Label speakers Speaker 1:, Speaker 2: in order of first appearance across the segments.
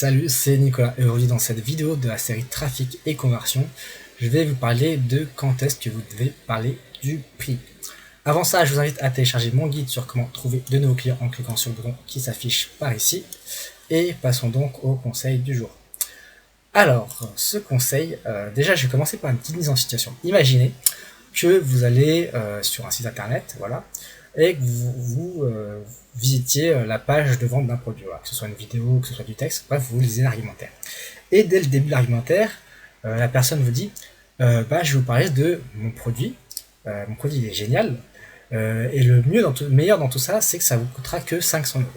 Speaker 1: Salut, c'est Nicolas et aujourd'hui dans cette vidéo de la série Trafic et Conversion, je vais vous parler de quand est-ce que vous devez parler du prix. Avant ça, je vous invite à télécharger mon guide sur comment trouver de nouveaux clients en cliquant sur le bouton qui s'affiche par ici. Et passons donc au conseil du jour. Alors, ce conseil, déjà je vais commencer par une petite mise en situation. Imaginez que vous allez sur un site internet, voilà, et que vous visitiez la page de vente d'un produit, voilà, que ce soit une vidéo, que ce soit du texte, bref, vous lisez l'argumentaire. Et dès le début de l'argumentaire, la personne vous dit je vais vous parler de mon produit il est génial, et le meilleur dans tout ça, c'est que ça vous coûtera que 500 euros.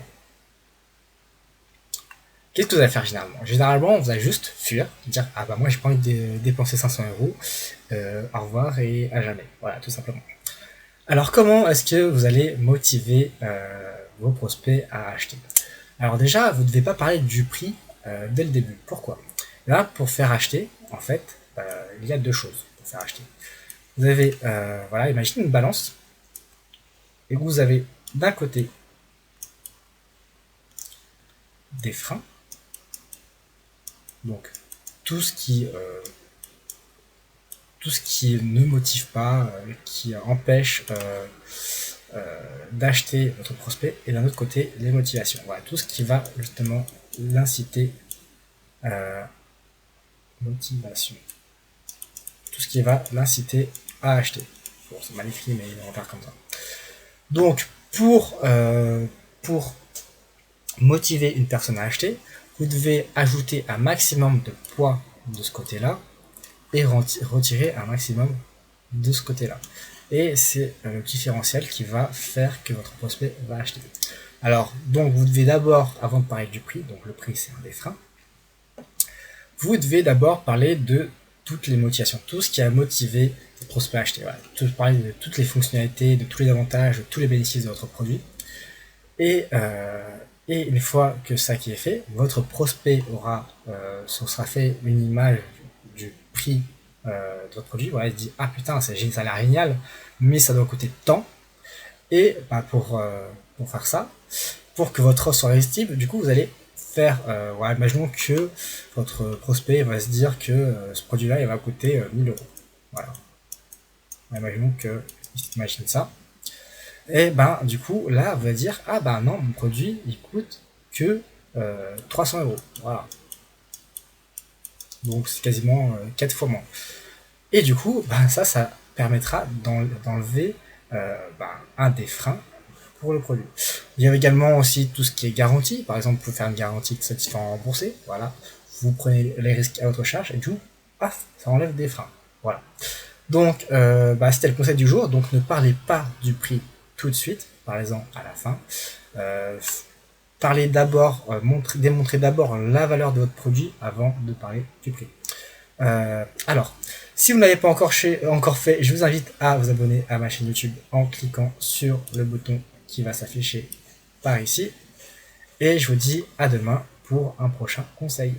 Speaker 1: Qu'est-ce que vous allez faire généralement? Généralement, vous allez juste fuir, dire ah bah moi j'ai pas envie de dépenser 500 euros, au revoir et à jamais. Voilà, tout simplement. Alors comment est-ce que vous allez motiver vos prospects à acheter? Alors déjà, vous ne devez pas parler du prix dès le début. Pourquoi? Là, pour faire acheter, en fait, il y a deux choses pour faire acheter. Vous avez, voilà, imaginez une balance, et vous avez d'un côté des freins, donc tout ce qui ne motive pas, qui empêche d'acheter votre prospect, et d'un autre côté les motivations. Voilà, tout ce qui va justement l'inciter, motivation, tout ce qui va l'inciter à acheter. Bon, c'est mal écrit, mais on va faire comme ça. Donc pour motiver une personne à acheter, vous devez ajouter un maximum de poids de ce côté-là et retirer un maximum de ce côté-là. Et c'est le différentiel qui va faire que votre prospect va acheter. Alors, donc vous devez d'abord, avant de parler du prix, donc le prix c'est un des freins, vous devez d'abord parler de toutes les motivations, tout ce qui a motivé votre prospect à acheter. Voilà, parler de toutes les fonctionnalités, de tous les avantages, de tous les bénéfices de votre produit. Et une fois que ça qui est fait, votre prospect se sera fait une image du prix de votre produit. Voilà, il se dit ah putain, ça a l'air génial, mais ça doit coûter tant. Et pour faire ça, pour que votre offre soit irrésistible, du coup vous allez faire, voilà, imaginons que votre prospect va se dire que ce produit-là il va coûter 1000 euros. Voilà. Imaginons qu'il s'imagine ça. Et ben du coup là vous allez dire ah ben non, mon produit il coûte que 300 euros. Voilà. Donc c'est quasiment 4 fois moins. Et du coup, ben, ça permettra d'enlever un des freins pour le produit. Il y a également aussi tout ce qui est garantie. Par exemple, vous pouvez faire une garantie de satisfaction remboursée. Voilà. Vous prenez les risques à votre charge et du coup, paf, ça enlève des freins. Voilà. Donc, c'était le conseil du jour. Donc, ne parlez pas du prix tout de suite. Parlez-en à la fin. Parlez d'abord, démontrez d'abord la valeur de votre produit avant de parler du prix. Alors, si vous ne l'avez pas encore fait, je vous invite à vous abonner à ma chaîne YouTube en cliquant sur le bouton qui va s'afficher par ici. Et je vous dis à demain pour un prochain conseil.